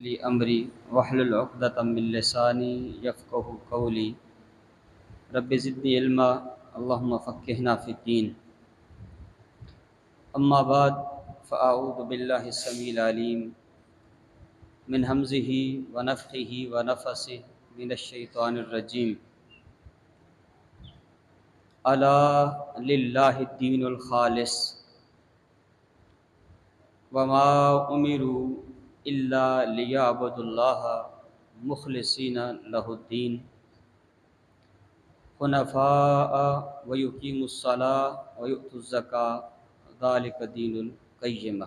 لی امری واحلل عقدۃ من لسانی یفقہوا قولی رب زدنی علما اللہم فقہنا فی الدین اما بعد فاعوذ باللہ السمیع العلیم من ہمزہ ونفخہ ونفثہ من الشیطان الرجیم الا للہ الدین الخالص وما امروا الا لیعبدوا اللہ مخلصین لہ الدین حنفاء ویقیموا الصلاۃ ویؤتوا الزکاۃ ذلک دین القیمہ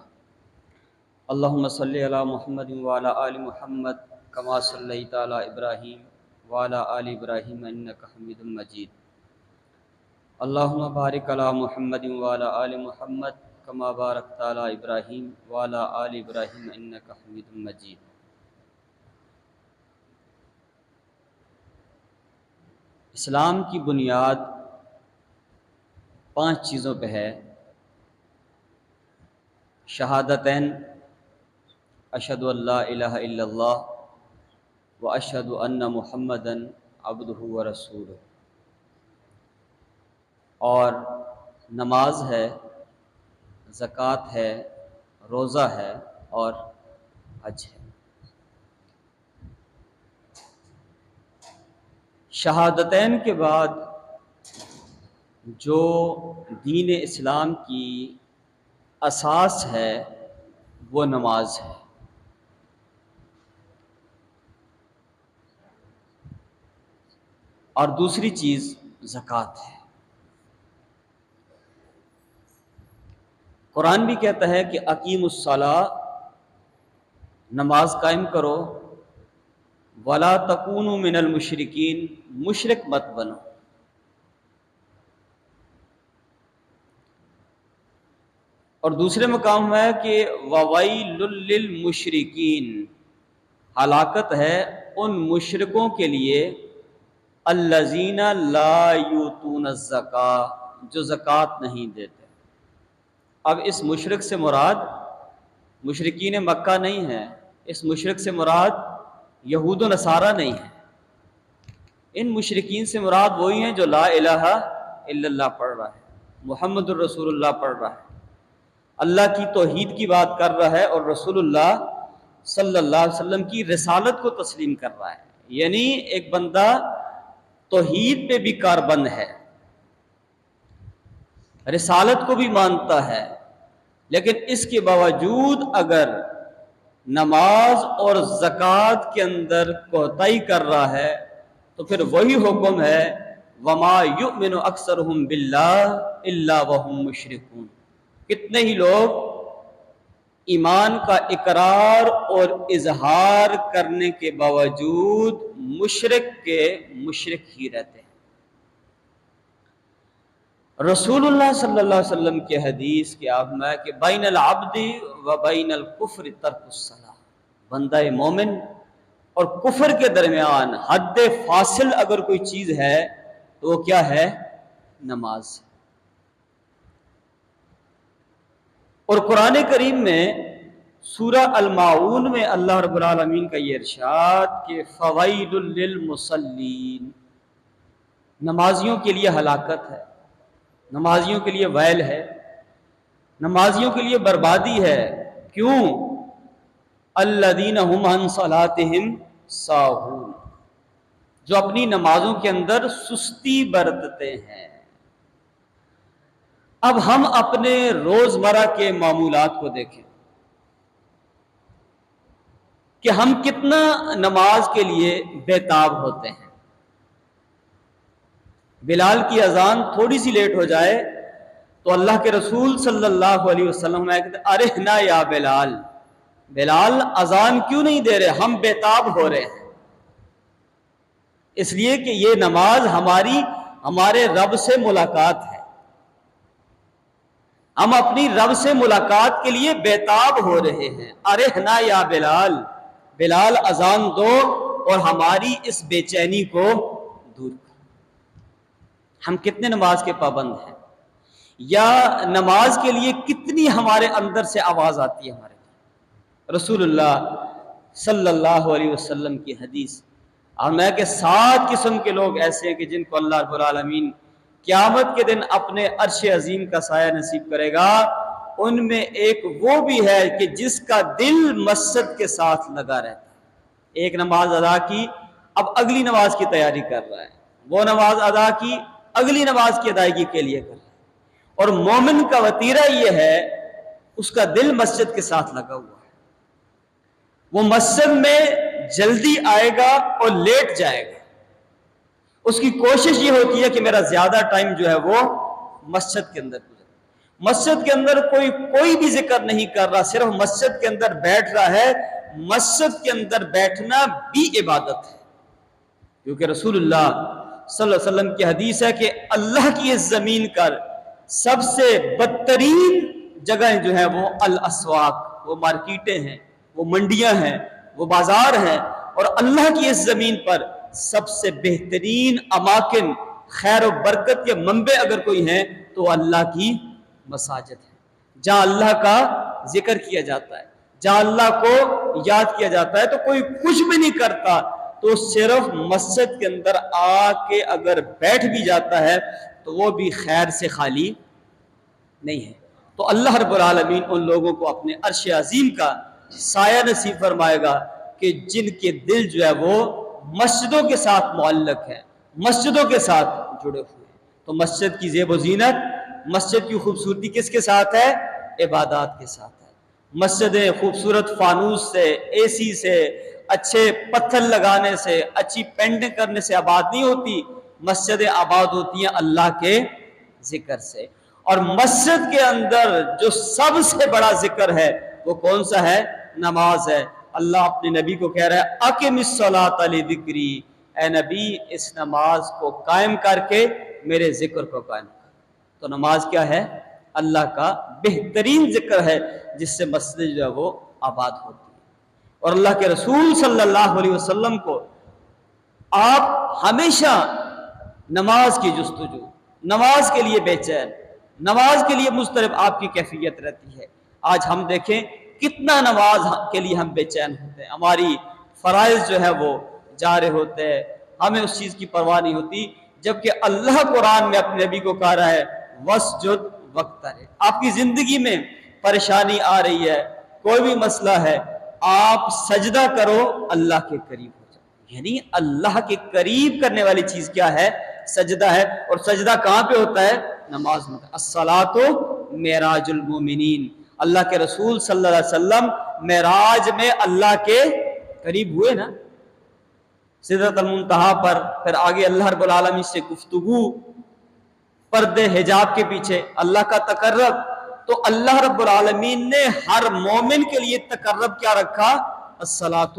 اللہم صلی علی محمد وعلی آل محمد کما صلیت علی ابراہیم وعلی آل ابراہیم انک حمید مجید اللہم بارک علی محمد وعلی آل محمد کما بارکت علی ابراہیم وعلی آل ابراہیم انک حمید مجید۔ اسلام کی بنیاد 5 چیزوں پہ ہے: شہادتین، اشہد ان لا الہ الا اللہ و اشہد ان محمدًا عبدہ و رسولہ، اور نماز ہے، زکوٰۃ ہے، روزہ ہے اور حج ہے۔ شہادتین کے بعد جو دین اسلام کی اساس ہے وہ نماز ہے۔ اور دوسری چیز زکوٰۃ ہے۔ قرآن بھی کہتا ہے کہ اقیموا الصلاۃ، نماز قائم کرو، ولا تکونوا من المشرکین، مشرک مت بنو۔ اور دوسرے مقام میں کہ وویل للمشرکین، ہلاکت ہے ان مشرکوں کے لیے الذین لا یؤتون الزکاۃ، جو زکوٰۃ نہیں دیتے۔ اب اس مشرک سے مراد مشرکین مکہ نہیں ہے، اس مشرک سے مراد یہود و نصارہ نہیں ہے۔ ان مشرکین سے مراد وہی ہیں جو لا الہ الا اللہ پڑھ رہا ہے، محمد الرسول اللہ پڑھ رہا ہے، اللہ کی توحید کی بات کر رہا ہے اور رسول اللہ صلی اللہ علیہ وسلم کی رسالت کو تسلیم کر رہا ہے۔ یعنی ایک بندہ توحید پہ بھی کاربند ہے، رسالت کو بھی مانتا ہے، لیکن اس کے باوجود اگر نماز اور زکوٰۃ کے اندر کوتاہی کر رہا ہے تو پھر وہی حکم ہے وما یؤمن اکثرهم باللہ الا وهم مشرکون۔ کتنے ہی لوگ ایمان کا اقرار اور اظہار کرنے کے باوجود مشرک کے مشرک ہی رہتے ہیں۔ رسول اللہ صلی اللہ علیہ وسلم کی حدیث کے آپ میں کہ بین العبد و بین الکفر ترک الصلاۃ، بندہ مومن اور کفر کے درمیان حد فاصل اگر کوئی چیز ہے تو وہ کیا ہے؟ نماز۔ اور قرآن کریم میں سورہ الماعون میں اللہ رب العالمین کا یہ ارشاد کہ فویل للمصلین، نمازیوں کے لیے ہلاکت ہے، نمازیوں کے لیے ویل ہے، نمازیوں کے لیے بربادی ہے۔ کیوں؟ الذین هم عن صلاتهم ساہون، جو اپنی نمازوں کے اندر سستی برتتے ہیں۔ اب ہم اپنے روزمرہ کے معمولات کو دیکھیں کہ ہم کتنا نماز کے لیے بےتاب ہوتے ہیں۔ بلال کی اذان تھوڑی سی لیٹ ہو جائے تو اللہ کے رسول صلی اللہ علیہ وسلم کہتے ارحنا یا بلال، بلال اذان کیوں نہیں دے رہے؟ ہم بےتاب ہو رہے ہیں۔ اس لیے کہ یہ نماز ہمارے رب سے ملاقات ہے، ہم اپنی رب سے ملاقات کے لیے بےتاب ہو رہے ہیں۔ ارحنا یا بلال، بلال اذان دو اور ہماری اس بے چینی کو دور کرو۔ ہم کتنے نماز کے پابند ہیں؟ یا نماز کے لیے کتنی ہمارے اندر سے آواز آتی ہے ہمارے؟ رسول اللہ صلی اللہ علیہ وسلم کی حدیث، اور میں کہ 7 قسم کے لوگ ایسے ہیں کہ جن کو اللہ رب العالمین قیامت کے دن اپنے عرش عظیم کا سایہ نصیب کرے گا۔ ان میں ایک وہ بھی ہے کہ جس کا دل مسجد کے ساتھ لگا رہتا ہے۔ ایک نماز ادا کی، اب اگلی نماز کی تیاری کر رہا ہے، وہ نماز ادا کی، اگلی نماز کی ادائیگی کے لیے کر رہا ہے۔ اور مومن کا وتیرہ یہ ہے، اس کا دل مسجد کے ساتھ لگا ہوا ہے، وہ مسجد میں جلدی آئے گا اور لیٹ جائے گا۔ اس کی کوشش یہ ہوتی ہے کہ میرا زیادہ ٹائم جو ہے وہ مسجد کے اندر گزرے۔ مسجد کے اندر کوئی بھی ذکر نہیں کر رہا، صرف مسجد کے اندر بیٹھ رہا ہے۔ مسجد کے اندر بیٹھنا بھی عبادت ہے، کیونکہ رسول اللہ صلی اللہ علیہ وسلم کی حدیث ہے کہ اللہ کی اس زمین پر سب سے بدترین جگہیں جو ہیں وہ الاسواق، وہ مارکیٹیں ہیں، وہ منڈیاں ہیں، وہ بازار ہیں، اور اللہ کی اس زمین پر سب سے بہترین اماکن، خیر و برکت کے منبع اگر کوئی ہیں تو اللہ کی مساجد ہے، جہاں اللہ کا ذکر کیا جاتا ہے، جہاں اللہ کو یاد کیا جاتا ہے۔ تو کوئی کچھ بھی نہیں کرتا تو صرف مسجد کے اندر آ کے اگر بیٹھ بھی جاتا ہے تو وہ بھی خیر سے خالی نہیں ہے۔ تو اللہ رب العالمین ان لوگوں کو اپنے عرش عظیم کا سایہ نصیب فرمائے گا کہ جن کے دل جو ہے وہ مسجدوں کے ساتھ معلق ہے، مسجدوں کے ساتھ جڑے ہوئے ہیں۔ تو مسجد کی زیب و زینت، مسجد کی خوبصورتی کس کے ساتھ ہے؟ عبادات کے ساتھ ہے۔ مسجدیں خوبصورت فانوس سے، اے سی سے، اچھے پتھر لگانے سے، اچھی پینٹنگ کرنے سے آباد نہیں ہوتی، مسجدیں آباد ہوتی ہیں اللہ کے ذکر سے۔ اور مسجد کے اندر جو سب سے بڑا ذکر ہے وہ کون سا ہے؟ نماز ہے۔ اللہ اپنے نبی کو کہہ رہا ہے اقم الصلاۃ لذکری، اے نبی اس نماز کو قائم کر کے میرے ذکر کو قائم کر۔ تو نماز کیا ہے؟ اللہ کا بہترین ذکر ہے جس سے مسجد جو ہے وہ آباد ہوتی ہے۔ اور اللہ کے رسول صلی اللہ علیہ وسلم کو آپ ہمیشہ نماز کی جستجو، نماز کے لیے بے چین، نماز کے لیے مضطرب آپ کی کیفیت رہتی ہے۔ آج ہم دیکھیں کتنا نماز کے لیے ہم بے چین ہوتے ہیں، ہماری فرائض جو ہے وہ جا رہے ہوتے ہیں، ہمیں اس چیز کی پرواہ نہیں ہوتی، جبکہ اللہ قرآن میں اپنے نبی کو کہا رہا ہے وَاسْجُدْ وَاقْتَرِب۔ آپ کی زندگی میں پریشانی آ رہی ہے، کوئی بھی مسئلہ ہے، آپ سجدہ کرو، اللہ کے قریب ہو جاؤ۔ یعنی اللہ کے قریب کرنے والی چیز کیا ہے؟ سجدہ ہے۔ اور سجدہ کہاں پہ ہوتا ہے؟ نماز میں۔ الصلاۃ معراج المومنین، اللہ کے رسول صلی اللہ علیہ وسلم معراج میں اللہ کے قریب ہوئے نا، سدرۃ المنتہا پر، پھر آگے اللہ رب العالمین سے گفتگو، پردے حجاب کے پیچھے اللہ کا تقرب۔ تو اللہ رب العالمین نے ہر مومن کے لیے تقرب کیا رکھا؟ الصلاۃ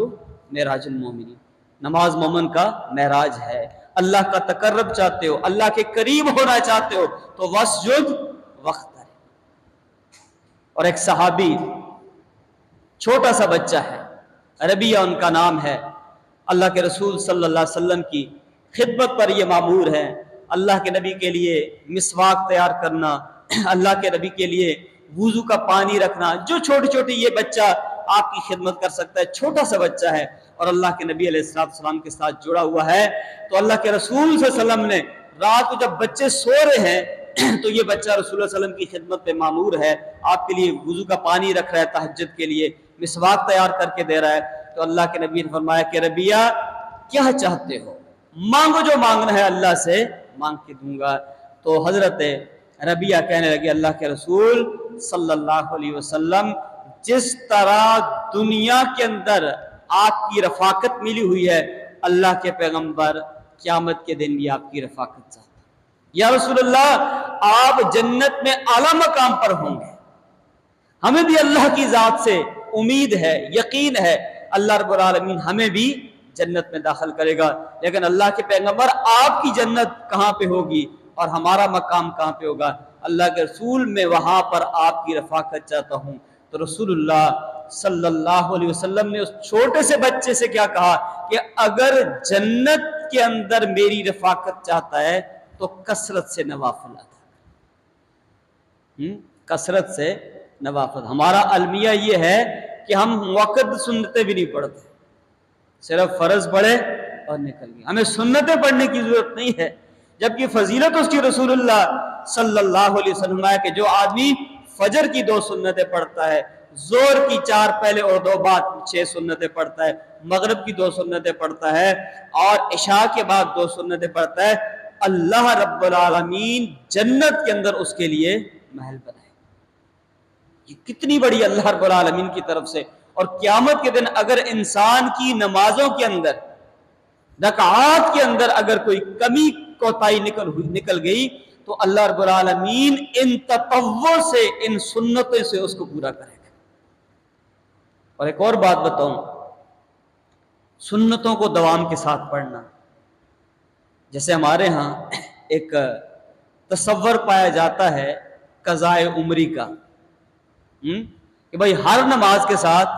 معراج المومنین، نماز مومن کا معراج ہے۔ اللہ کا تقرب چاہتے ہو، اللہ کے قریب ہونا چاہتے ہو تو واسجد واقترب۔ اور ایک صحابی، چھوٹا سا بچہ ہے، ربیہ ان کا نام ہے، اللہ کے رسول صلی اللہ علیہ وسلم کی خدمت پر یہ مامور ہے۔ اللہ کے نبی کے لیے مسواک تیار کرنا، اللہ کے نبی کے لیے وضو کا پانی رکھنا، جو چھوٹی چھوٹی یہ بچہ آپ کی خدمت کر سکتا ہے، چھوٹا سا بچہ ہے، اور اللہ کے نبی علیہ السلام کے ساتھ جڑا ہوا ہے۔ تو اللہ کے رسول صلی اللہ علیہ وسلم نے رات کو جب بچے سو رہے ہیں تو یہ بچہ رسول اللہ صلی اللہ علیہ وسلم کی خدمت پہ مامور ہے، آپ کے لیے وضو کا پانی رکھ رہا ہے، تہجد کے لیے مسواک تیار کر کے دے رہا ہے۔ تو اللہ کے نبی نے فرمایا کہ ربیہ کیا چاہتے ہو؟ مانگو، جو مانگنا ہے اللہ سے مانگ کے دوں گا۔ تو حضرت ربیہ کہنے لگے اللہ کے رسول صلی اللہ علیہ وسلم، جس طرح دنیا کے اندر آپ کی رفاقت ملی ہوئی ہے، اللہ کے پیغمبر قیامت کے دن بھی آپ کی رفاقت چاہتے ہیں۔ یا رسول اللہ، آپ جنت میں اعلیٰ مقام پر ہوں گے، ہمیں بھی اللہ کی ذات سے امید ہے، یقین ہے، اللہ رب العالمین ہمیں بھی جنت میں داخل کرے گا۔ لیکن اللہ کے پیغمبر، آپ کی جنت کہاں پہ ہوگی اور ہمارا مقام کہاں پہ ہوگا؟ اللہ کے رسول، میں وہاں پر آپ کی رفاقت چاہتا ہوں۔ تو رسول اللہ صلی اللہ علیہ وسلم نے اس چھوٹے سے بچے سے کیا کہا کہ اگر جنت کے اندر میری رفاقت چاہتا ہے تو کثرت سے نوافل ادا کر، کثرت سے نوافل۔ ہمارا المیہ یہ ہے کہ ہم موقت سنتیں بھی نہیں پڑھتے، صرف فرض پڑھے اور نکل گئے، ہمیں سنتیں پڑھنے کی ضرورت نہیں ہے، جبکہ فضیلت اس کی رسول اللہ صلی اللہ علیہ وسلم ہے کہ جو آدمی فجر کی 2 سنتیں پڑھتا ہے، زور کی 4 پہلے اور 2 بعد 6 سنتیں پڑھتا ہے، مغرب کی 2 سنتیں پڑھتا ہے اور عشاء کے بعد 2 سنتیں پڑھتا ہے، اللہ رب العالمین جنت کے اندر اس کے لیے محل بنائے۔ یہ کتنی بڑی اللہ رب العالمین کی طرف سے۔ اور قیامت کے دن اگر انسان کی نمازوں کے اندر، رکعات کے اندر اگر کوئی کمی کوتاہی نکل گئی تو اللہ رب العالمین ان تطوع سے، ان سنتوں سے اس کو پورا کرے گا۔ اور ایک اور بات بتاؤں، سنتوں کو دوام کے ساتھ پڑھنا، جیسے ہمارے ہاں ایک تصور پایا جاتا ہے قضائے عمری کا، کہ بھائی ہر نماز کے ساتھ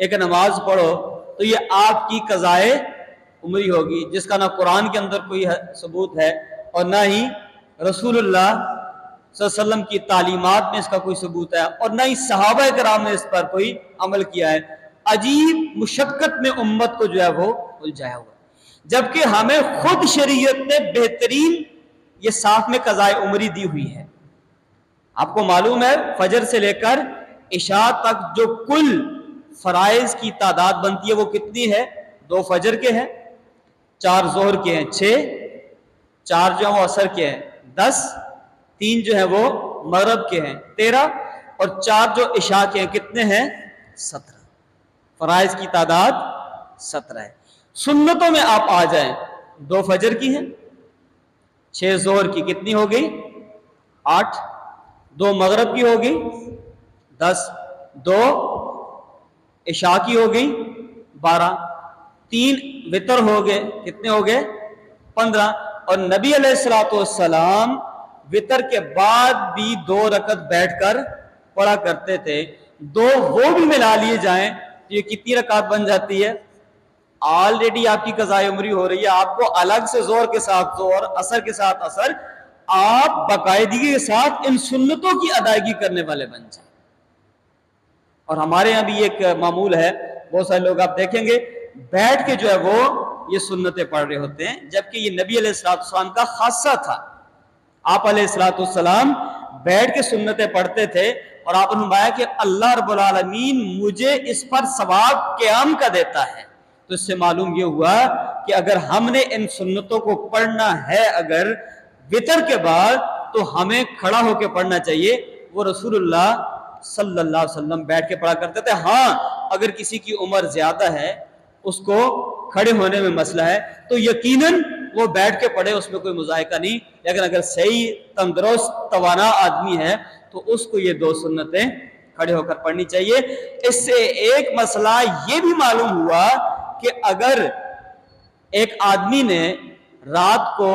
ایک نماز پڑھو تو یہ آپ کی قضائے عمری ہوگی، جس کا نہ قرآن کے اندر کوئی ثبوت ہے اور نہ ہی رسول اللہ صلی اللہ علیہ وسلم کی تعلیمات میں اس کا کوئی ثبوت ہے، اور نہ ہی صحابہ کرام نے اس پر کوئی عمل کیا ہے۔ عجیب مشقت میں امت کو جو ہے وہ الجھایا ہوا، جبکہ ہمیں خود شریعت نے بہترین یہ ساتھ میں قضائے عمری دی ہوئی ہے۔ آپ کو معلوم ہے فجر سے لے کر عشاء تک جو کل فرائض کی تعداد بنتی ہے وہ کتنی ہے؟ 2 فجر کے ہیں، 4 ظہر کے ہیں 6، 4 جو ہیں وہ عصر کے ہیں 10، 3 جو ہیں وہ مغرب کے ہیں 13، اور 4 جو عشاء کے ہیں کتنے ہیں؟ 17۔ فرائض کی تعداد 17 ہے۔ سنتوں میں آپ آ جائیں، 2 فجر کی ہیں، 6 ظہر کی کتنی ہو گئی؟ 8، 2 مغرب کی ہو گئی 10، 2 عشاء کی ہو گئی 12، 3 وتر ہو گئے، کتنے ہو گئے؟ 15۔ اور نبی علیہ الصلوۃ والسلام وتر کے بعد بھی 2 رکعت بیٹھ کر پڑھا کرتے تھے، 2 وہ بھی ملا لیے جائیں تو یہ کتنی رکعت بن جاتی ہے؟ آلریڈی آپ کی قضائے عمری ہو رہی ہے، آپ کو الگ سے زور کے ساتھ زور، عصر کے ساتھ عصر، آپ باقاعدگی کے ساتھ ان سنتوں کی ادائیگی کرنے والے بن جائیں۔ اور ہمارے یہاں بھی ایک معمول ہے، بہت سارے لوگ آپ دیکھیں گے بیٹھ کے جو ہے وہ یہ سنتیں پڑھ رہے ہوتے ہیں، جبکہ یہ نبی علیہ السلام کا خاصہ تھا۔ آپ علیہ السلام بیٹھ کے سنتیں پڑھتے تھے، اور آپ نے فرمایا کہ اللہ رب العالمین مجھے اس پر ثواب قیام کا دیتا ہے۔ تو اس سے معلوم یہ ہوا کہ اگر ہم نے ان سنتوں کو پڑھنا ہے اگر وتر کے بعد، تو ہمیں کھڑا ہو کے پڑھنا چاہیے۔ وہ رسول اللہ صلی اللہ علیہ وسلم بیٹھ کے پڑھا کرتے تھے۔ ہاں اگر کسی کی عمر زیادہ ہے، اس کو کھڑے ہونے میں مسئلہ ہے، تو یقیناً وہ بیٹھ کے پڑھے، اس میں کوئی مذائقہ نہیں، لیکن اگر صحیح تندرست توانا آدمی ہے تو اس کو یہ 2 سنتیں کھڑے ہو کر پڑھنی چاہیے۔ اس سے ایک مسئلہ یہ بھی معلوم ہوا کہ اگر ایک آدمی نے رات کو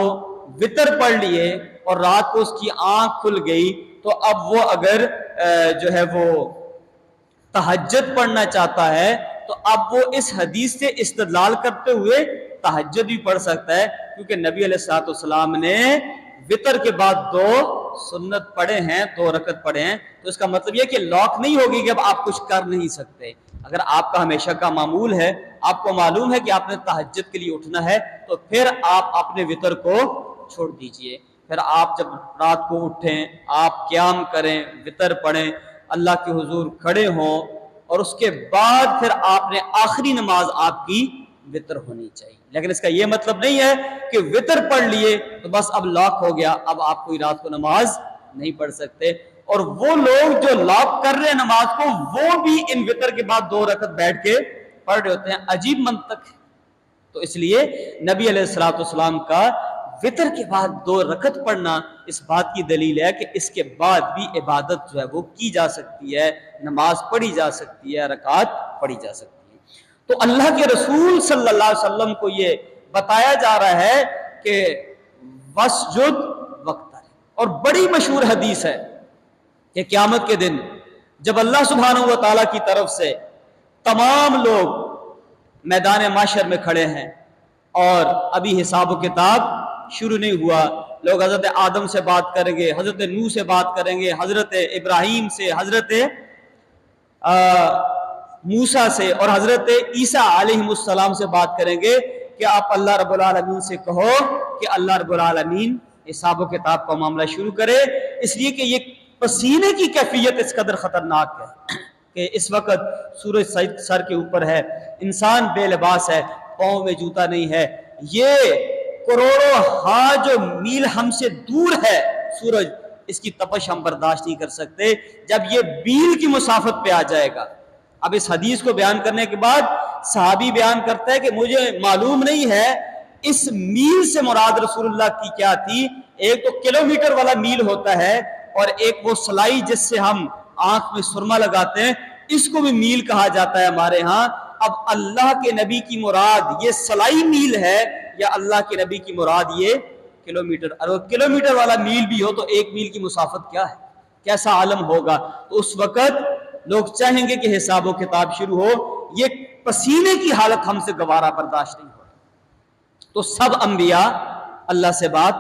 وتر پڑھ لیے اور رات کو اس کی آنکھ کھل گئی، تو اب وہ اگر جو ہے وہ تہجد پڑھنا چاہتا ہے تو اب وہ اس حدیث سے استدلال کرتے ہوئے تہجد بھی پڑھ سکتا ہے، کیونکہ نبی علیہ الصلوۃ والسلام نے وتر کے بعد 2 سنت پڑھے ہیں، 2 رکعت پڑھے ہیں۔ تو اس کا مطلب یہ کہ لاک نہیں ہوگی کہ اب آپ کچھ کر نہیں سکتے۔ اگر آپ کا ہمیشہ کا معمول ہے، آپ کو معلوم ہے کہ آپ نے تہجد کے لیے اٹھنا ہے، تو پھر آپ اپنے وتر کو چھوڑ دیجئے، پھر آپ جب رات کو اٹھیں، آپ قیام کریں، وتر پڑھیں، اللہ کے حضور کھڑے ہوں، اور اس کے بعد پھر آپ نے آخری نماز آپ کی وتر ہونی چاہیے۔ لیکن اس کا یہ مطلب نہیں ہے کہ وتر پڑھ لیے تو بس اب لاک ہو گیا، اب آپ کوئی رات کو نماز نہیں پڑھ سکتے۔ اور وہ لوگ جو لاک کر رہے ہیں نماز کو، وہ بھی ان وتر کے بعد 2 رکعت بیٹھ کے پڑھ رہے ہوتے ہیں۔ عجیب منطق ہے۔ تو اس لیے نبی علیہ السلام کا وتر کے بعد 2 رکعت پڑھنا اس بات کی دلیل ہے کہ اس کے بعد بھی عبادت جو ہے وہ کی جا سکتی ہے، نماز پڑھی جا سکتی ہے، رکعت پڑھی جا سکتی ہے۔ تو اللہ کے رسول صلی اللہ علیہ وسلم کو یہ بتایا جا رہا ہے کہ وسجد وقتر، اور بڑی مشہور حدیث ہے کہ قیامت کے دن جب اللہ سبحانہ و تعالیٰ کی طرف سے تمام لوگ میدان معاشر میں کھڑے ہیں اور ابھی حساب و کتاب شروع نہیں ہوا، لوگ حضرت آدم سے بات کریں گے، حضرت نوح سے بات کریں گے، حضرت ابراہیم سے، حضرت موسیٰ سے اور حضرت عیسیٰ علیہ السلام سے بات کریں گے کہ آپ اللہ رب العالمین سے کہو کہ اللہ رب العالمین حساب و کتاب کا معاملہ شروع کرے، اس لیے کہ یہ پسینے کی کیفیت اس قدر خطرناک ہے کہ اس وقت سورج سر کے اوپر ہے، انسان بے لباس ہے، پاؤں میں جوتا نہیں ہے، یہ کروڑوں ہاں جو میل ہم سے دور ہے سورج، اس کی تپش ہم برداشت نہیں کر سکتے جب یہ میل کی مسافت پہ آ جائے گا۔ اب اس حدیث کو بیان کرنے کے بعد صحابی بیان کرتا ہے کہ مجھے معلوم نہیں ہے اس میل سے مراد رسول اللہ کی کیا تھی۔ ایک تو کلومیٹر والا میل ہوتا ہے اور ایک وہ سلائی جس سے ہم آنکھ میں سرما لگاتے ہیں، اس کو بھی میل کہا جاتا ہے ہمارے ہاں۔ اب اللہ کے نبی کی مراد یہ سلائی میل ہے یا اللہ کے نبی کی مراد یہ کلومیٹر؟ اگر کلومیٹر والا میل بھی ہو تو ایک میل کی مسافت کیا ہے، کیسا عالم ہوگا؟ تو اس وقت لوگ چاہیں گے کہ حساب و کتاب شروع ہو، یہ پسینے کی حالت ہم سے گوارا برداشت نہیں ہو، تو سب انبیاء اللہ سے بات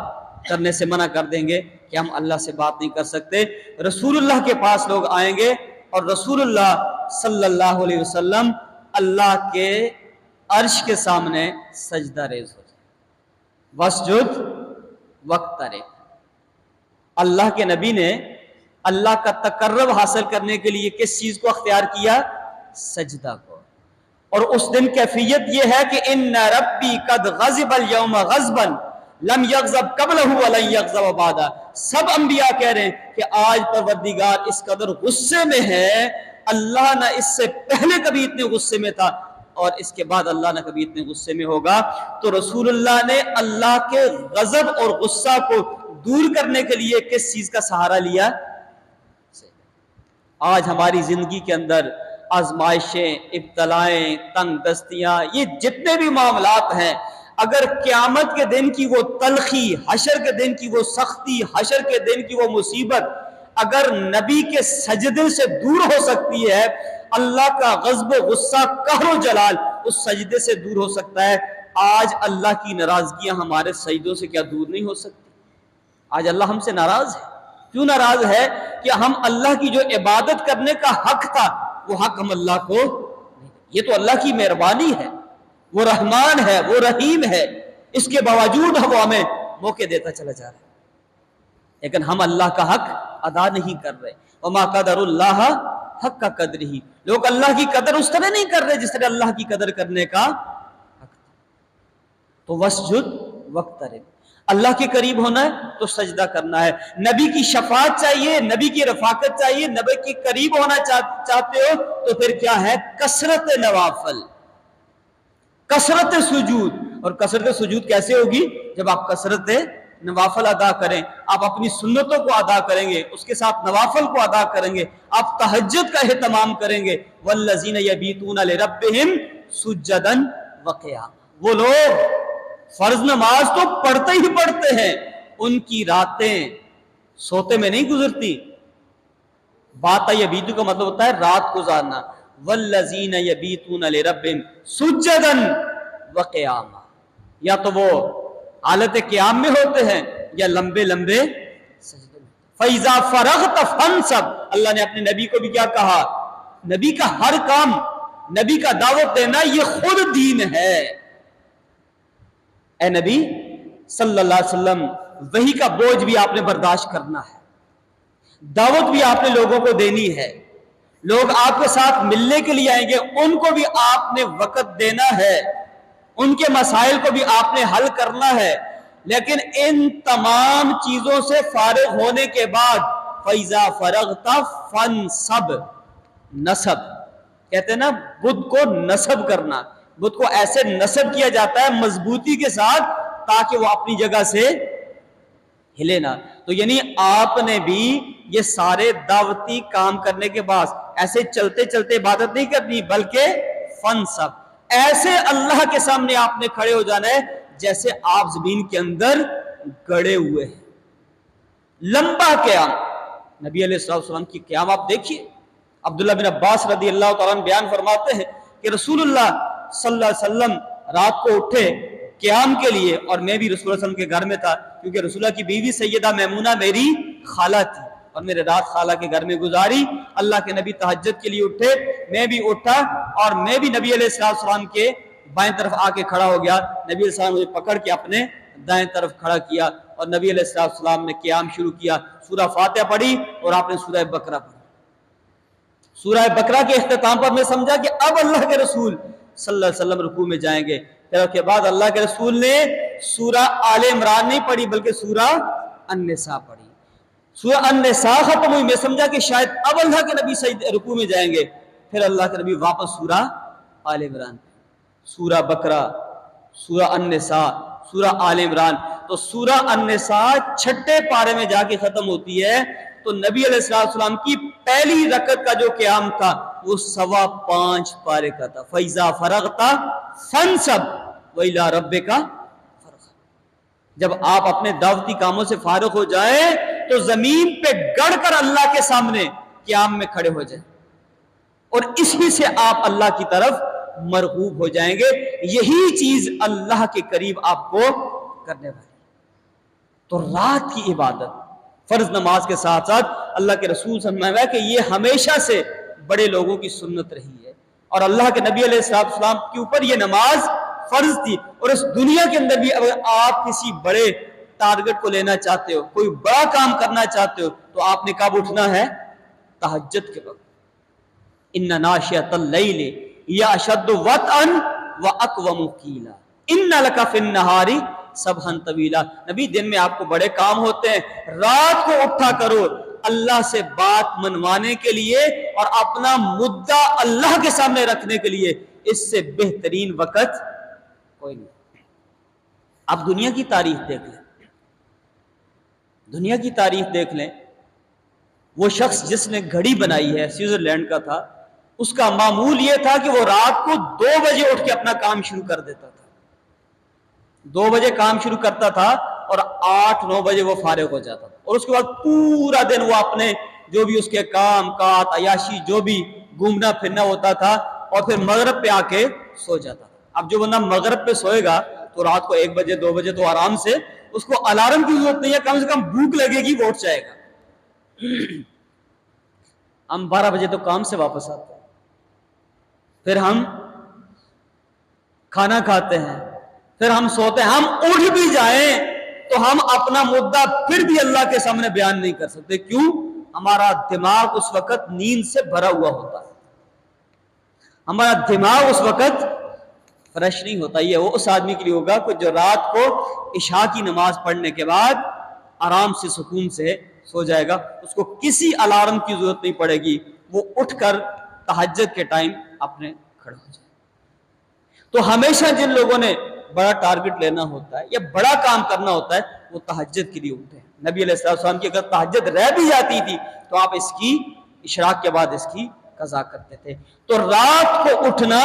کرنے سے منع کر دیں گے کہ ہم اللہ سے بات نہیں کر سکتے۔ رسول اللہ کے پاس لوگ آئیں گے اور رسول اللہ صلی اللہ علیہ وسلم اللہ کے عرش کے سامنے سجدہ ریز ہو جائے، وسجد وقترب۔ اللہ کے نبی نے اللہ کا تقرب حاصل کرنے کے لیے کس چیز کو اختیار کیا؟ سجدہ کو۔ اور اس دن کیفیت یہ ہے کہ ان ربی قد غضب اليوم غضبا لم یغضب قبلہ ولن یغضب بعدہ۔ سب انبیاء کہہ رہے ہیں کہ آج پروردگار اس قدر غصے میں ہے، اللہ نہ اس سے پہلے کبھی اتنے غصے میں تھا اور اس کے بعد اللہ نہ کبھی اتنے غصے میں ہوگا۔ تو رسول اللہ نے اللہ کے غضب اور غصہ کو دور کرنے کے لیے کس چیز کا سہارا لیا؟ آج ہماری زندگی کے اندر آزمائشیں، ابتلائیں، تنگ دستیاں، یہ جتنے بھی معاملات ہیں، اگر قیامت کے دن کی وہ تلخی، حشر کے دن کی وہ سختی، حشر کے دن کی وہ مصیبت اگر نبی کے سجدے سے دور ہو سکتی ہے، اللہ کا غضب و غصہ، قہر و جلال اس سجدے سے دور ہو سکتا ہے، آج اللہ کی ناراضگیاں ہمارے سجدوں سے کیا دور نہیں ہو سکتی؟ آج اللہ ہم سے ناراض ہے۔ کیوں ناراض ہے؟ کہ ہم اللہ کی جو عبادت کرنے کا حق تھا وہ حق ہم اللہ کو، یہ تو اللہ کی مہربانی ہے، وہ رحمان ہے، وہ رحیم ہے، اس کے باوجود وہ ہمیں موقع دیتا چلا جا رہا ہے، لیکن ہم اللہ کا حق ادا نہیں کر رہے۔ وما قدر اللہ حق کا قدر ہی، لوگ اللہ کی قدر اس طرح نہیں کر رہے جس طرح اللہ کی قدر کرنے کا حق تھا۔ تو وسجد وقترب، اللہ کے قریب ہونا ہے تو سجدہ کرنا ہے، نبی کی شفاعت چاہیے، نبی کی رفاقت چاہیے، نبی کے قریب ہونا چاہتے ہو تو پھر کیا ہے؟ کثرت نوافل، کثرت سجود۔ اور کثرت سجود کیسے ہوگی؟ جب آپ کثرت نوافل ادا کریں، آپ اپنی سنتوں کو ادا کریں گے، اس کے ساتھ نوافل کو ادا کریں گے، آپ تہجد کا اہتمام کریں گے۔ والذین یبیتون لربہم سجدا وقیاما، وہ لوگ فرض نماز تو پڑھتے ہی پڑھتے ہیں، ان کی راتیں سوتے میں نہیں گزرتی۔ باتا یبیتو کا مطلب ہوتا ہے رات گزارنا۔ والذین یبیتون لربہم سجدا وقیاما، یا تو وہ حالت قیام میں ہوتے ہیں یا لمبے لمبے سجدے میں۔ فَإِذَا فَرَغْتَ فَانْصَبْ، اللہ نے اپنے نبی کو بھی کیا کہا؟ نبی کا ہر کام، نبی کا دعوت دینا یہ خود دین ہے۔ اے نبی صلی اللہ علیہ وسلم، وحی کا بوجھ بھی آپ نے برداشت کرنا ہے، دعوت بھی آپ نے لوگوں کو دینی ہے، لوگ آپ کے ساتھ ملنے کے لیے آئیں گے، ان کو بھی آپ نے وقت دینا ہے، ان کے مسائل کو بھی آپ نے حل کرنا ہے، لیکن ان تمام چیزوں سے فارغ ہونے کے بعد فَإِذَا فَرَغْتَ فَانْصَبْ، نصب کہتے ہیں نا، بدھ کو نصب کرنا، بدھ کو ایسے نصب کیا جاتا ہے مضبوطی کے ساتھ تاکہ وہ اپنی جگہ سے ہلے نہ۔ تو یعنی آپ نے بھی یہ سارے دعوتی کام کرنے کے بعد ایسے چلتے چلتے عبادت نہیں کرنی، بلکہ فنصب، ایسے اللہ کے سامنے آپ نے کھڑے ہو جانا ہے جیسے آپ زمین کے اندر گڑے ہوئے ہیں۔ لمبا قیام، نبی علیہ السلام کی قیام آپ دیکھیے۔ عبداللہ بن عباس رضی اللہ تعالیٰ عنہ بیان فرماتے ہیں کہ رسول اللہ صلی اللہ علیہ وسلم رات کو اٹھے قیام کے لیے، اور میں بھی رسول اللہ صلی اللہ علیہ وسلم کے گھر میں تھا، کیونکہ رسول اللہ کی بیوی سیدہ میمونہ میری خالہ تھی، اور میرے رات خالہ کے گھر میں گزاری. اللہ کے نبی تہجد کے لیے اٹھے, میں بھی اٹھا اور میں بھی نبی علیہ السلام کے بائیں طرف آ کے کھڑا ہو گیا. نبی علیہ السلام مجھے پکڑ کے اپنے دائیں طرف کھڑا کیا اور نبی علیہ السلام نے قیام شروع کیا. سورہ فاتحہ پڑھی اور آپ نے سورہ بقرہ پڑھی. سورہ بقرہ کے اختتام پر میں سمجھا کہ اب اللہ کے رسول صلی اللہ علیہ وسلم رکوع میں جائیں گے. پھر اس کے بعد اللہ کے رسول نے سورہ آل عمران نہیں پڑھی بلکہ سورہ النساء پڑھی. سورہ النساء ختم ہوئی, میں سمجھا کہ شاید اب اللہ کے نبی رکوع میں جائیں گے. پھر اللہ کے نبی واپس سورہ آل عمران, سورہ بقرہ, سورہ النساء, سورہ آل عمران. تو سورہ النساء چھٹے پارے میں جا کے ختم ہوتی ہے. تو نبی علیہ السلام کی پہلی رکعت کا جو قیام تھا وہ 5.25 پارے کا تھا. فَإِذَا فَرَغْتَ فَانْصَبْ وَإِلَىٰ رَبِّكَ فَارْغَب. جب آپ اپنے دعوتی کاموں سے فارغ ہو جائیں تو زمین پہ گڑ کر اللہ کے سامنے قیام میں کھڑے ہو جائیں, اور اسی سے آپ اللہ کی طرف مرغوب ہو جائیں گے. یہی چیز اللہ کے قریب آپ کو کرنے والی. تو رات کی عبادت فرض نماز کے ساتھ ساتھ اللہ کے رسول صلی اللہ علیہ وسلم کہ یہ ہمیشہ سے بڑے لوگوں کی سنت رہی ہے, اور اللہ کے نبی علیہ السلام کے اوپر یہ نماز فرض تھی. اور اس دنیا کے اندر بھی اگر آپ کسی بڑے ٹارگٹ کو لینا چاہتے ہو, کوئی بڑا کام کرنا چاہتے ہو, تو آپ نے کب اٹھنا ہے؟ تہجد کے وقت. ان ناشئۃ اللیل ہی اشد وطئا واقوم قیلا ان لک فی النہار سبحا طویلا. نبی دن میں آپ کو بڑے کام ہوتے ہیں, رات کو اٹھا کرو اللہ سے بات منوانے کے لیے اور اپنا مدعا اللہ کے سامنے رکھنے کے لیے. اس سے بہترین وقت کوئی نہیں. آپ دنیا کی تاریخ دیکھ لیں, دنیا کی تاریخ دیکھ لیں. وہ شخص جس نے گھڑی بنائی ہے سوئٹزرلینڈ کا تھا, اس کا معمول یہ تھا کہ وہ رات کو 2 بجے اٹھ کے اپنا کام شروع کر دیتا تھا. 2 بجے کام شروع کرتا تھا اور 8-9 بجے وہ فارغ ہو جاتا تھا, اور اس کے بعد پورا دن وہ اپنے جو بھی اس کے کام کاج عیاشی جو بھی گھومنا پھرنا ہوتا تھا, اور پھر مغرب پہ آ کے سو جاتا تھا. اب جو بندہ مغرب پہ سوئے گا تو رات کو 1 بجے 2 بجے تو آرام سے, اس کو الارم کی ضرورت نہیں ہے, کم سے کم بھوک لگے گی وہ اٹھ جائے گا. ہم 12 بجے تو کام سے واپس آتے ہیں, پھر ہم کھانا کھاتے ہیں, پھر ہم سوتے ہیں. ہم اٹھ بھی جائیں تو ہم اپنا مدعا پھر بھی اللہ کے سامنے بیان نہیں کر سکتے. کیوں؟ ہمارا دماغ اس وقت نیند سے بھرا ہوا ہوتا ہے, ہمارا دماغ اس وقت فریش نہیں ہوتا. یہ وہ اس آدمی کے لیے ہوگا کہ جو رات کو عشاء کی نماز پڑھنے کے بعد آرام سے سکون سے سو جائے گا, اس کو کسی الارم کی ضرورت نہیں پڑے گی, وہ اٹھ کر تہجد کے ٹائم اپنے کھڑا ہو جائے. تو ہمیشہ جن لوگوں نے بڑا ٹارگٹ لینا ہوتا ہے یا بڑا کام کرنا ہوتا ہے وہ تہجد کے لیے اٹھتے ہیں. نبی علیہ السلام کی اگر تہجد رہ بھی جاتی تھی تو آپ اس کی اشراق کے بعد اس کی قضا کرتے تھے. تو رات کو اٹھنا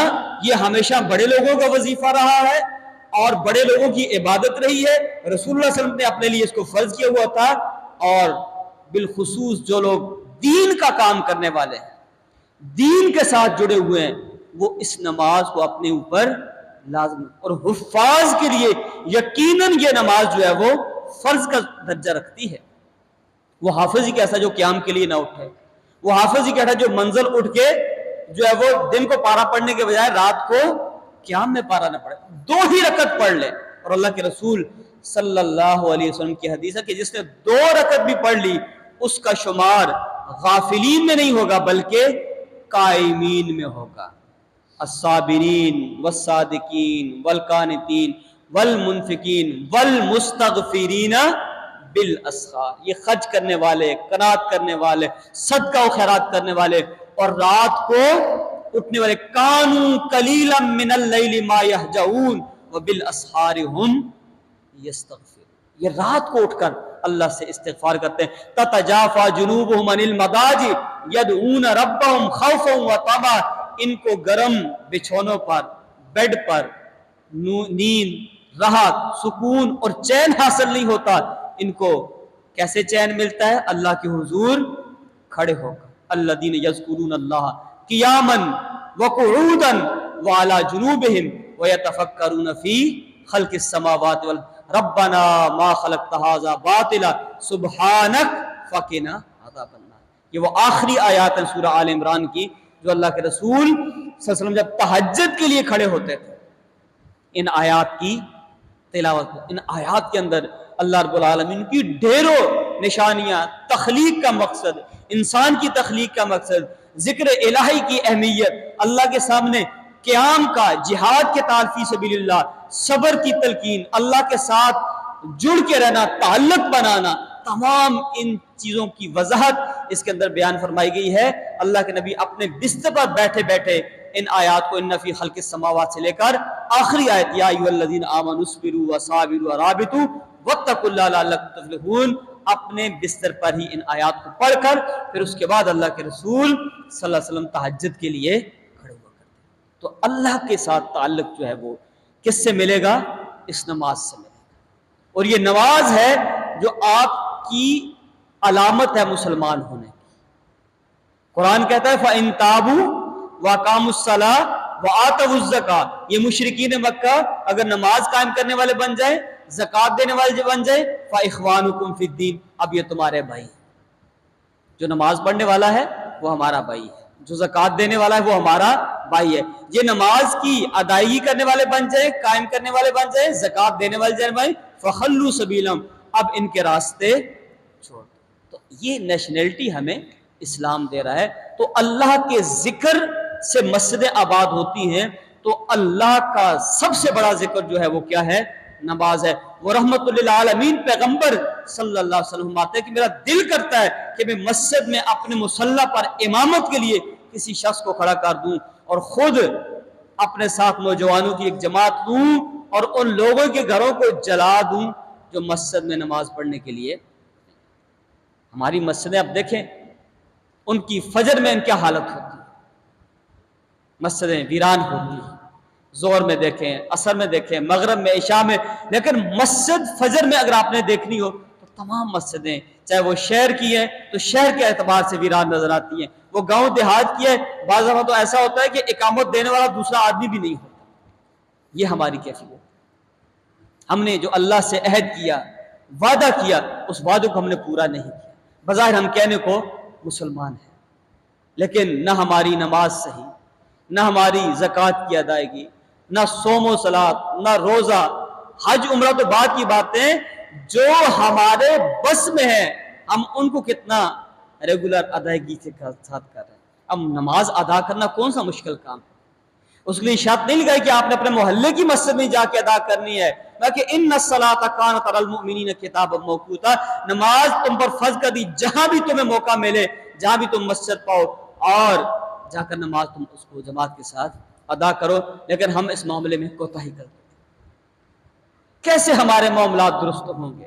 یہ ہمیشہ بڑے لوگوں کا وظیفہ رہا ہے اور بڑے لوگوں کی عبادت رہی ہے. رسول اللہ صلی اللہ علیہ وسلم نے اپنے لیے اس کو فرض کیا ہوا تھا, اور بالخصوص جو لوگ دین کا کام کرنے والے ہیں, دین کے ساتھ جڑے ہوئے ہیں, وہ اس نماز کو اپنے اوپر لازم, اور حفاظ کے لیے یقیناً یہ نماز جو ہے وہ فرض کا درجہ رکھتی ہے. وہ حافظ ہی کیسا جو قیام کے لیے نہ اٹھے, وہ حافظ ہی کیسا جو منزل اٹھ کے جو ہے وہ دن کو پارا پڑھنے کے بجائے رات کو قیام میں پارا نہ پڑے, 2 ہی رکعت پڑھ لے. اور اللہ کے رسول صلی اللہ علیہ وسلم کی حدیث ہے کہ جس نے 2 رکعت بھی پڑھ لی اس کا شمار غافلین میں نہیں ہوگا بلکہ قائمین میں ہوگا. الصابرین والصادقین والقانتین والمنفقین والمستغفرین بالاسحار. یہ خرچ کرنے والے, قناعت کرنے والے, صدقہ و خیرات کرنے والے اور رات کو اٹھنے والے. کانوا قلیلا من اللیل ما یہجعون وبالاسحار هم یستغفرون. یہ رات کو اٹھ کر اللہ سے استغفار کرتے ہیں. تتجافا جنوبهم عن المضاجع يدعون ربهم خوفا وطمعا. ان کو گرم بچھونوں پر, بیڈ پر نیند, راحت, سکون اور چین حاصل نہیں ہوتا. ان کو کیسے چین ملتا ہے؟ اللہ کے حضور کھڑے ہو کر. الذین یذکرون اللہ قیاما وقعودا وعلی جنوبہم ویتفکرون فی خلق السماوات والارض ربنا ما خلقت ھذا باطلا سبحانک فقنا. ادا بننا ہے۔ یہ وہ آخری آیات ہیں سورہ آل عمران کی جو اللہ کے رسول صلی اللہ علیہ وسلم جب تہجد کے لیے کھڑے ہوتے تھے ان آیات کی تلاوت، ان آیات کے اندر اللہ رب العالمین کی ڈھیروں نشانیاں، تخلیق کا مقصد، انسان کی تخلیق کا مقصد، ذکر الہی کی اہمیت، اللہ کے سامنے قیام کا، جہاد کے تعال فی سبیل اللہ، صبر کی تلقین، اللہ کے ساتھ جڑ کے رہنا، تعلق بنانا، تمام ان چیزوں کی وضاحت اس کے اندر بیان فرمائی گئی ہے۔ اللہ کے نبی اپنے بستر پر بیٹھے بیٹھے ان آیات کو، ان فی خلق السماوات سے لے کر آخری آیت یا ایھا الذین آمنوا اصبروا وصابروا ورابطوا واتقوا اللہ لعلکم تفلحون، اپنے بستر پر ہی ان آیات کو پڑھ کر پھر اس کے بعد اللہ کے رسول صلی اللہ علیہ وسلم تہجد کے لیے کھڑے ہوا کرتے۔ تو اللہ کے ساتھ تعلق جو ہے وہ کس سے ملے گا؟ اس نماز سے ملے گا، اور یہ نماز ہے جو آپ کی علامت ہے مسلمان ہونے کی۔ قرآن کہتا ہے فَإِن تَابُوا وَأَقَامُوا الصَّلَاةَ وَآتَوُا الزَّكَاةَ، یہ مشرکین مکہ اگر نماز قائم کرنے والے بن جائیں، زکوٰۃ دینے والے بن جائیں، فَإِخْوَانُكُمْ فِي الدِّينِ، اب یہ تمہارے بھائی ہیں۔ جو نماز پڑھنے والا ہے وہ ہمارا بھائی ہے، جو زکوٰۃ دینے والا ہے وہ ہمارا بھائی ہے۔ یہ نماز کی ادائیگی کرنے والے بن جائیں، قائم کرنے والے بن جائیں، زکوٰۃ دینے والے جائیں بھائی، فَخَلُّوا سَبِيلَهُمْ، اب ان کے راستے چھوڑ دو۔ تو یہ نیشنلٹی ہمیں اسلام دے رہا ہے۔ تو اللہ کے ذکر سے مسجدیں آباد ہوتی ہیں، تو اللہ کا سب سے بڑا ذکر جو ہے وہ کیا ہے؟ نماز ہے۔ وہ رحمت للعالمین پیغمبر صلی اللہ علیہ وسلم آتے ہیں کہ میرا دل کرتا ہے کہ میں مسجد میں اپنے مصلی پر امامت کے لیے کسی شخص کو کھڑا کر دوں، اور خود اپنے ساتھ نوجوانوں کی ایک جماعت لوں اور ان لوگوں کے گھروں کو جلا دوں جو مسجد میں نماز پڑھنے کے لیے۔ ہماری مسجدیں اب دیکھیں ان کی فجر میں ان کیا حالت ہوتی ہے، مسجدیں ویران ہوتی ہیں، ظہر میں دیکھیں، عصر میں دیکھیں، مغرب میں، عشاء میں، لیکن مسجد فجر میں اگر آپ نے دیکھنی ہو تو تمام مسجدیں چاہے وہ شہر کی ہیں تو شہر کے اعتبار سے ویران نظر آتی ہیں، وہ گاؤں دیہات کی ہے، بعض دفعہ تو ایسا ہوتا ہے کہ اقامت دینے والا دوسرا آدمی بھی نہیں ہوتا۔ یہ ہماری کیفیت، ہم نے جو اللہ سے عہد کیا، وعدہ کیا، اس وعدے کو ہم نے پورا نہیں کیا۔ بظاہر ہم کہنے کو مسلمان ہیں، لیکن نہ ہماری نماز صحیح، نہ ہماری زکوٰۃ کی ادائیگی، نہ صوم و صلات، نہ روزہ، حج عمرہ تو بعد کی باتیں، جو ہمارے بس میں ہے ہم ان کو کتنا ریگولر ادائیگی کے ساتھ کر رہے ہیں۔ اب نماز ادا کرنا کون سا مشکل کام ہے؟ اس کے لیے شرط نہیں لگائی کہ آپ نے اپنے محلے کی مسجد میں جا کے ادا کرنی ہے، بلکہ ان الصلاۃ کانت علی المؤمنین کتابا موقوتا، نماز تم پر فرض کر دی، جہاں بھی تمہیں موقع ملے، جہاں بھی تم مسجد پاؤ، اور جا کر نماز تم اس کو جماعت کے ساتھ ادا کرو۔ لیکن ہم اس معاملے میں کوتاہی کرتے ہیں۔ کیسے ہمارے معاملات درست ہوں گے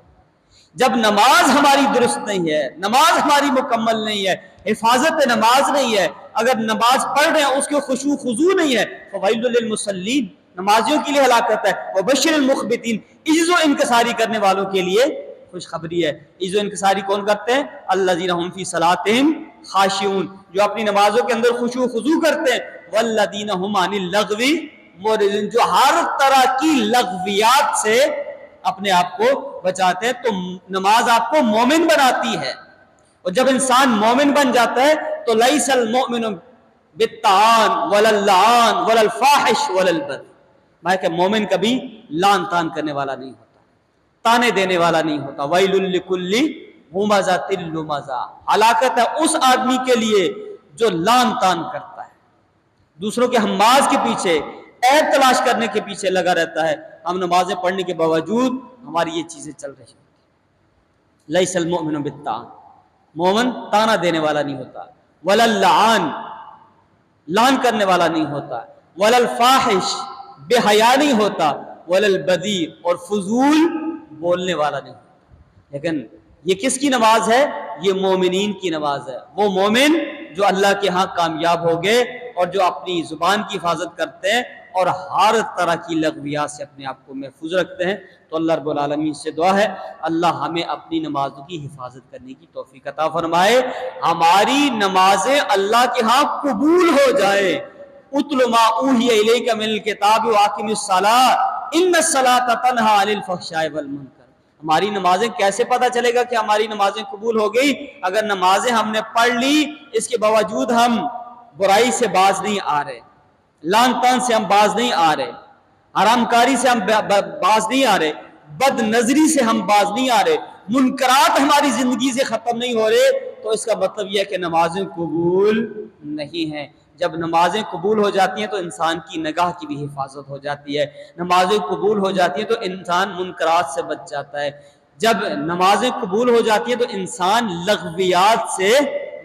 جب نماز ہماری درست نہیں ہے، نماز ہماری مکمل نہیں ہے، حفاظت نماز نہیں ہے، اگر نماز پڑھ رہے ہیں اس کے خشوع خضوع نہیں ہے، فویل للمصلین، نمازیوں کے لیے ہلاکت ہے، وبشر المخبتین، عجز و انکساری کرنے والوں کے لیے خوشخبری ہے۔ عجز و انکساری کون کرتے ہیں؟ الذین هم فی صلاتہم خاشعون، جو اپنی نمازوں کے اندر خشوع و خضوع کرتے ہیں، والذین هم عن اللغو معرضون، جو ہر طرح کی لغویات سے اپنے آپ کو بچاتے ہیں۔ تو نماز آپ کو مومن بناتی ہے، اور جب انسان مومن بن جاتا ہے تو لیس المؤمن بالطعان ولا اللعان ولا الفاحش ولا البذی، میں کہ مومن کبھی لان تان کرنے والا نہیں ہوتا، تانے دینے والا نہیں ہوتا۔ ویل لکل ہمزۃ لمزہ، ہلاکت ہے اس آدمی کے لیے جو لان تان کرتا ہے، دوسروں کے حماز کے پیچھے، عیب تلاش کرنے کے پیچھے لگا رہتا ہے۔ ہم نمازیں پڑھنے کے باوجود ہماری یہ چیزیں چل رہی ہیں۔ لیس المؤمن بالطعان، مومن تانا دینے والا نہیں ہوتا، ولا اللعان، لان کرنے والا نہیں ہوتا، ولا الفاحش، بے حیا نہیں ہوتا، ولا البذی، اور فضول بولنے والا نہیں ہوتا۔ لیکن یہ کس کی نماز ہے؟ یہ مومنین کی نماز ہے۔ وہ مومن جو اللہ کے ہاں کامیاب ہو گئے اور جو اپنی زبان کی حفاظت کرتے ہیں اور ہر طرح کی لغویات سے اپنے آپ کو محفوظ رکھتے ہیں۔ تو اللہ رب العالمین سے دعا ہے اللہ ہمیں اپنی نمازوں کی حفاظت کرنے کی توفیق عطا فرمائے، ہماری نمازیں اللہ کے ہاں قبول ہو جائے۔ اتل ما اوحی الیک من الکتاب واقم الصلاۃ ان الصلاۃ تنہی عن الفحشاء والمنکر، ہماری نمازیں کیسے پتہ چلے گا کہ ہماری نمازیں قبول ہو گئی؟ اگر نمازیں ہم نے پڑھ لی، اس کے باوجود ہم برائی سے باز نہیں آ رہے، لعن طعن سے ہم باز نہیں آ رہے، حرام کاری سے ہم باز نہیں آ رہے، بد نظری سے ہم باز نہیں آ رہے، منکرات ہماری زندگی سے ختم نہیں ہو رہے، تو اس کا مطلب یہ ہے کہ نمازیں قبول نہیں ہیں۔ جب نمازیں قبول ہو جاتی ہیں تو انسان کی نگاہ کی بھی حفاظت ہو جاتی ہے، نمازیں قبول ہو جاتی ہیں تو انسان منکرات سے بچ جاتا ہے، جب نمازیں قبول ہو جاتی ہیں تو انسان لغویات سے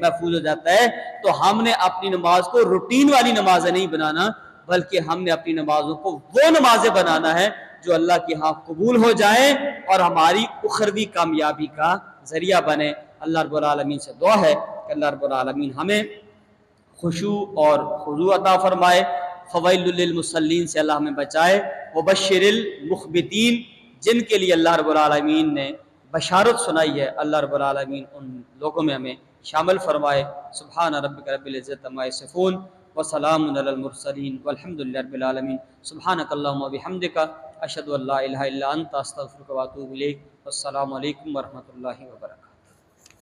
محفوظ ہو جاتا ہے۔ تو ہم نے اپنی نماز کو روٹین والی نمازیں نہیں بنانا، بلکہ ہم نے اپنی نمازوں کو وہ نمازیں بنانا ہے جو اللہ کے ہاں قبول ہو جائیں اور ہماری اخروی کامیابی کا ذریعہ بنے۔ اللہ رب العالمین سے دعا ہے کہ اللہ رب العالمین ہمیں خشوع اور خضوع عطا فرمائے، فویل للمصلین سے اللہ ہمیں بچائے، وبشر المخبتین جن کے لیے اللہ رب العالمین نے بشارت سنائی ہے، اللہ رب العالمین ان لوگوں میں ہمیں شامل فرمائے۔ سبحان ربک رب العزت عما یصفون وسلام علی المرسلین والحمد للہ رب العالمین۔ سبحانک اللہم وبحمدک، اشہد ان لا الہ الا انت، استغفرک واتوب الیک۔ والسلام علیکم ورحمۃ اللہ وبرکاتہ۔